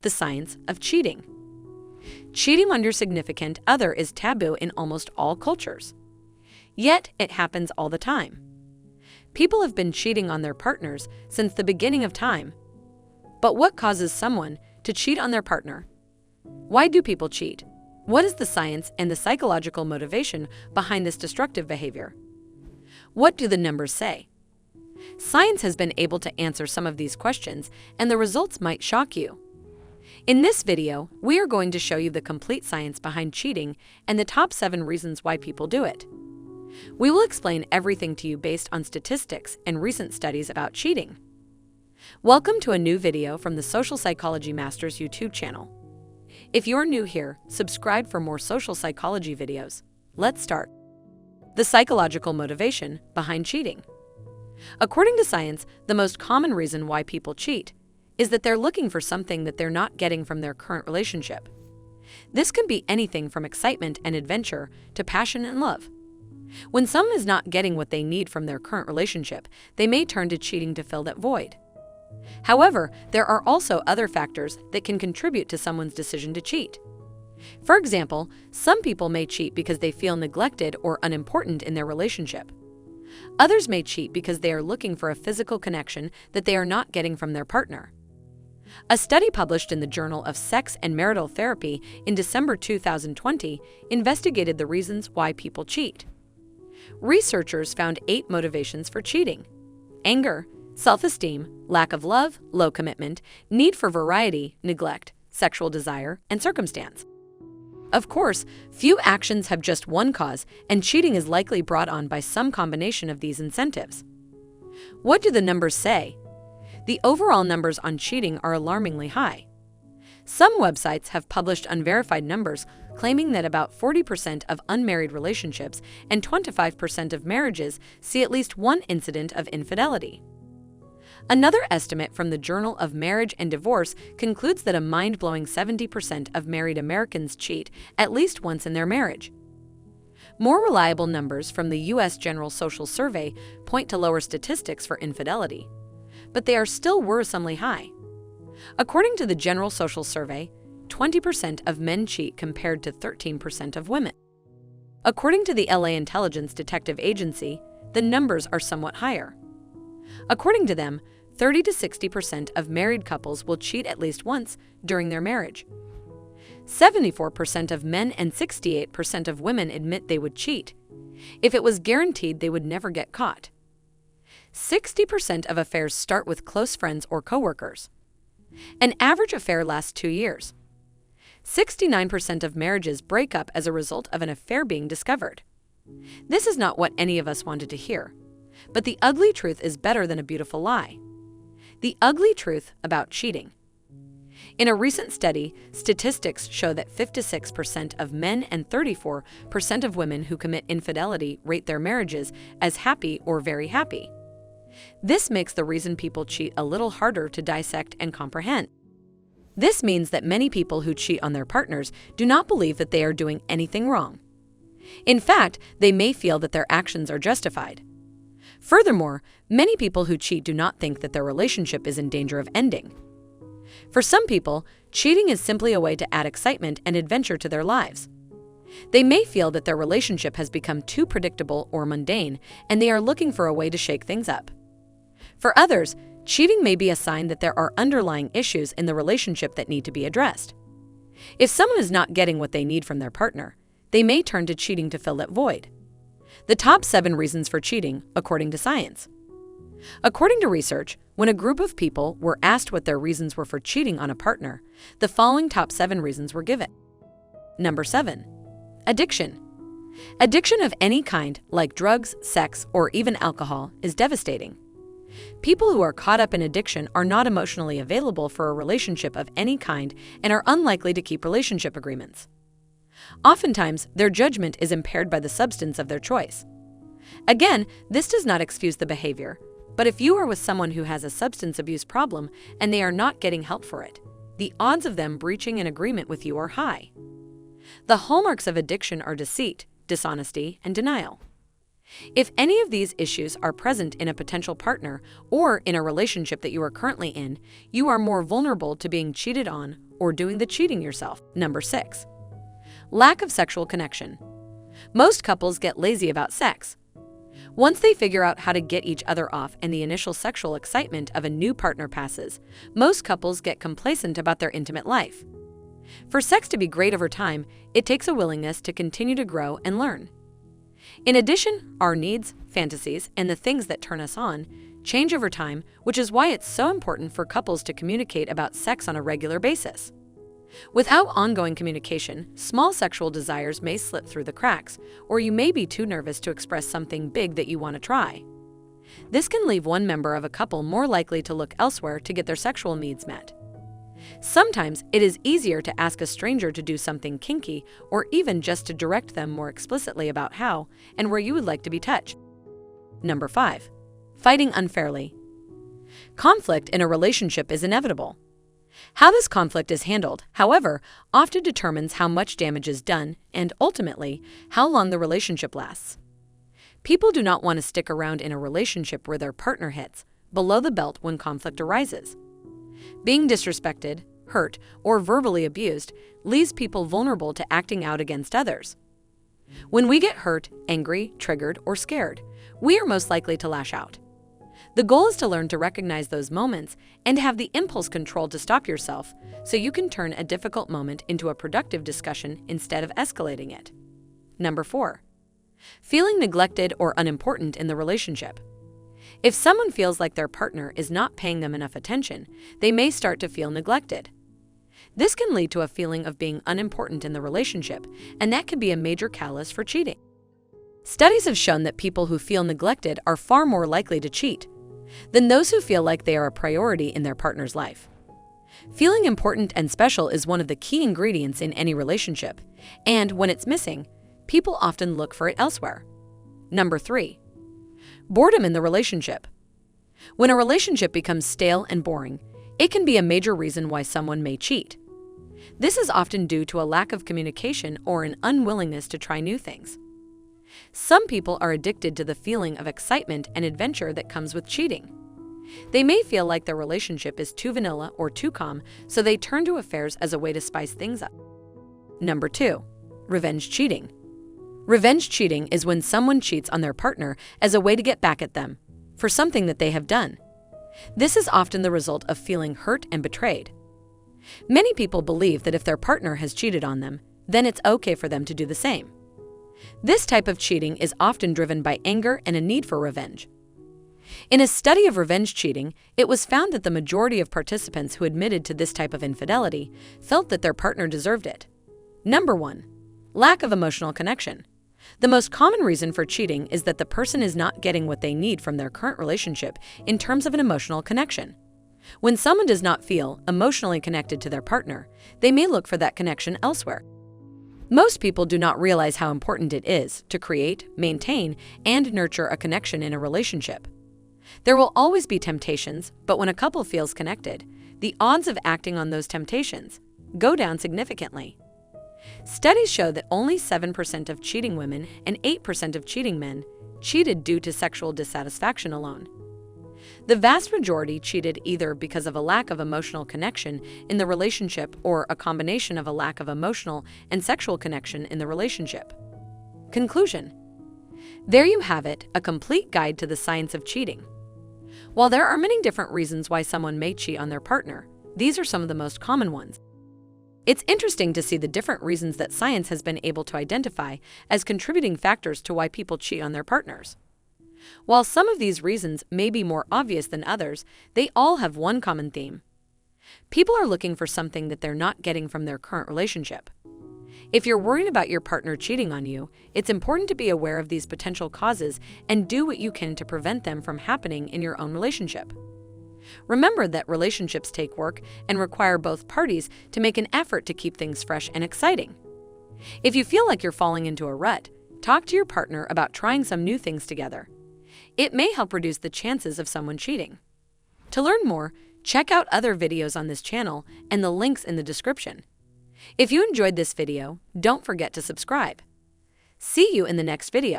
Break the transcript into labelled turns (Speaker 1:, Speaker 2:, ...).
Speaker 1: The science of cheating. Cheating on your significant other is taboo in almost all cultures. Yet, it happens all the time. People have been cheating on their partners since the beginning of time. But what causes someone to cheat on their partner? Why do people cheat? What is the science and the psychological motivation behind this destructive behavior? What do the numbers say? Science has been able to answer some of these questions, and the results might shock you. In this video, we are going to show you the complete science behind cheating and the top 7 reasons why people do it. We will explain everything to you based on statistics and recent studies about cheating. Welcome to a new video from the Social Psychology Masters YouTube channel. If you're new here, subscribe for more social psychology videos. Let's start. The psychological motivation behind cheating. According to science, the most common reason why people cheat is that they're looking for something that they're not getting from their current relationship. This can be anything from excitement and adventure to passion and love. When someone is not getting what they need from their current relationship, they may turn to cheating to fill that void. However, there are also other factors that can contribute to someone's decision to cheat. For example, some people may cheat because they feel neglected or unimportant in their relationship. Others may cheat because they are looking for a physical connection that they are not getting from their partner. A study published in the Journal of Sex and Marital Therapy in December 2020 investigated the reasons why people cheat. Researchers found 8 motivations for cheating: anger, self-esteem, lack of love, low commitment, need for variety, neglect, sexual desire, and circumstance. Of course, few actions have just one cause, and cheating is likely brought on by some combination of these incentives. What do the numbers say? The overall numbers on cheating are alarmingly high. Some websites have published unverified numbers claiming that about 40% of unmarried relationships and 25% of marriages see at least one incident of infidelity. Another estimate from the Journal of Marriage and Divorce concludes that a mind-blowing 70% of married Americans cheat at least once in their marriage. More reliable numbers from the U.S. General Social Survey point to lower statistics for infidelity, but they are still worrisomely high. According to the General Social Survey, 20% of men cheat compared to 13% of women. According to the LA Intelligence Detective Agency, the numbers are somewhat higher. According to them, 30 to 60% of married couples will cheat at least once during their marriage. 74% of men and 68% of women admit they would cheat if it was guaranteed they would never get caught. 60% of affairs start with close friends or coworkers. An average affair lasts 2 years. 69% of marriages break up as a result of an affair being discovered. This is not what any of us wanted to hear, but the ugly truth is better than a beautiful lie. The ugly truth about cheating. In a recent study, statistics show that 56% of men and 34% of women who commit infidelity rate their marriages as happy or very happy. This makes the reason people cheat a little harder to dissect and comprehend. This means that many people who cheat on their partners do not believe that they are doing anything wrong. In fact, they may feel that their actions are justified. Furthermore, many people who cheat do not think that their relationship is in danger of ending. For some people, cheating is simply a way to add excitement and adventure to their lives. They may feel that their relationship has become too predictable or mundane, and they are looking for a way to shake things up. For others, cheating may be a sign that there are underlying issues in the relationship that need to be addressed. If someone is not getting what they need from their partner, they may turn to cheating to fill that void. The top 7 reasons for cheating, according to science. According to research, when a group of people were asked what their reasons were for cheating on a partner, the following top 7 reasons were given. Number 7. Addiction. Addiction of any kind, like drugs, sex, or even alcohol, is devastating. People who are caught up in addiction are not emotionally available for a relationship of any kind and are unlikely to keep relationship agreements. Oftentimes, their judgment is impaired by the substance of their choice. Again, this does not excuse the behavior, but if you are with someone who has a substance abuse problem and they are not getting help for it, the odds of them breaching an agreement with you are high. The hallmarks of addiction are deceit, dishonesty, and denial. If any of these issues are present in a potential partner or in a relationship that you are currently in, you are more vulnerable to being cheated on or doing the cheating yourself. Number 6. Lack of sexual connection. Most couples get lazy about sex. Once they figure out how to get each other off and the initial sexual excitement of a new partner passes, most couples get complacent about their intimate life. For sex to be great over time, it takes a willingness to continue to grow and learn. In addition, our needs, fantasies, and the things that turn us on change over time, which is why it's so important for couples to communicate about sex on a regular basis. Without ongoing communication, small sexual desires may slip through the cracks, or you may be too nervous to express something big that you want to try. This can leave one member of a couple more likely to look elsewhere to get their sexual needs met. Sometimes it is easier to ask a stranger to do something kinky or even just to direct them more explicitly about how and where you would like to be touched. Number 5. Fighting unfairly. Conflict in a relationship is inevitable. How this conflict is handled, however, often determines how much damage is done and, ultimately, how long the relationship lasts. People do not want to stick around in a relationship where their partner hits below the belt when conflict arises. Being disrespected, hurt, or verbally abused leaves people vulnerable to acting out against others. When we get hurt, angry, triggered, or scared, we are most likely to lash out. The goal is to learn to recognize those moments and have the impulse control to stop yourself so you can turn a difficult moment into a productive discussion instead of escalating it. Number 4. Feeling neglected or unimportant in the relationship. If someone feels like their partner is not paying them enough attention, they may start to feel neglected. This can lead to a feeling of being unimportant in the relationship, and that can be a major catalyst for cheating. Studies have shown that people who feel neglected are far more likely to cheat than those who feel like they are a priority in their partner's life. Feeling important and special is one of the key ingredients in any relationship, and when it's missing, people often look for it elsewhere. Number 3. Boredom in the relationship. When a relationship becomes stale and boring, it can be a major reason why someone may cheat. This is often due to a lack of communication or an unwillingness to try new things. Some people are addicted to the feeling of excitement and adventure that comes with cheating. They may feel like their relationship is too vanilla or too calm, so they turn to affairs as a way to spice things up. Number 2. Revenge cheating. Revenge cheating is when someone cheats on their partner as a way to get back at them for something that they have done. This is often the result of feeling hurt and betrayed. Many people believe that if their partner has cheated on them, then it's okay for them to do the same. This type of cheating is often driven by anger and a need for revenge. In a study of revenge cheating, it was found that the majority of participants who admitted to this type of infidelity felt that their partner deserved it. Number 1. Lack of emotional connection. The most common reason for cheating is that the person is not getting what they need from their current relationship in terms of an emotional connection. When someone does not feel emotionally connected to their partner, they may look for that connection elsewhere. Most people do not realize how important it is to create, maintain, and nurture a connection in a relationship. There will always be temptations, but when a couple feels connected, the odds of acting on those temptations go down significantly. Studies show that only 7% of cheating women and 8% of cheating men cheated due to sexual dissatisfaction alone. The vast majority cheated either because of a lack of emotional connection in the relationship or a combination of a lack of emotional and sexual connection in the relationship. Conclusion. There you have it, a complete guide to the science of cheating. While there are many different reasons why someone may cheat on their partner, these are some of the most common ones. It's interesting to see the different reasons that science has been able to identify as contributing factors to why people cheat on their partners. While some of these reasons may be more obvious than others, they all have one common theme. People are looking for something that they're not getting from their current relationship. If you're worried about your partner cheating on you, it's important to be aware of these potential causes and do what you can to prevent them from happening in your own relationship. Remember that relationships take work and require both parties to make an effort to keep things fresh and exciting. If you feel like you're falling into a rut, talk to your partner about trying some new things together. It may help reduce the chances of someone cheating. To learn more, check out other videos on this channel and the links in the description. If you enjoyed this video, don't forget to subscribe. See you in the next video.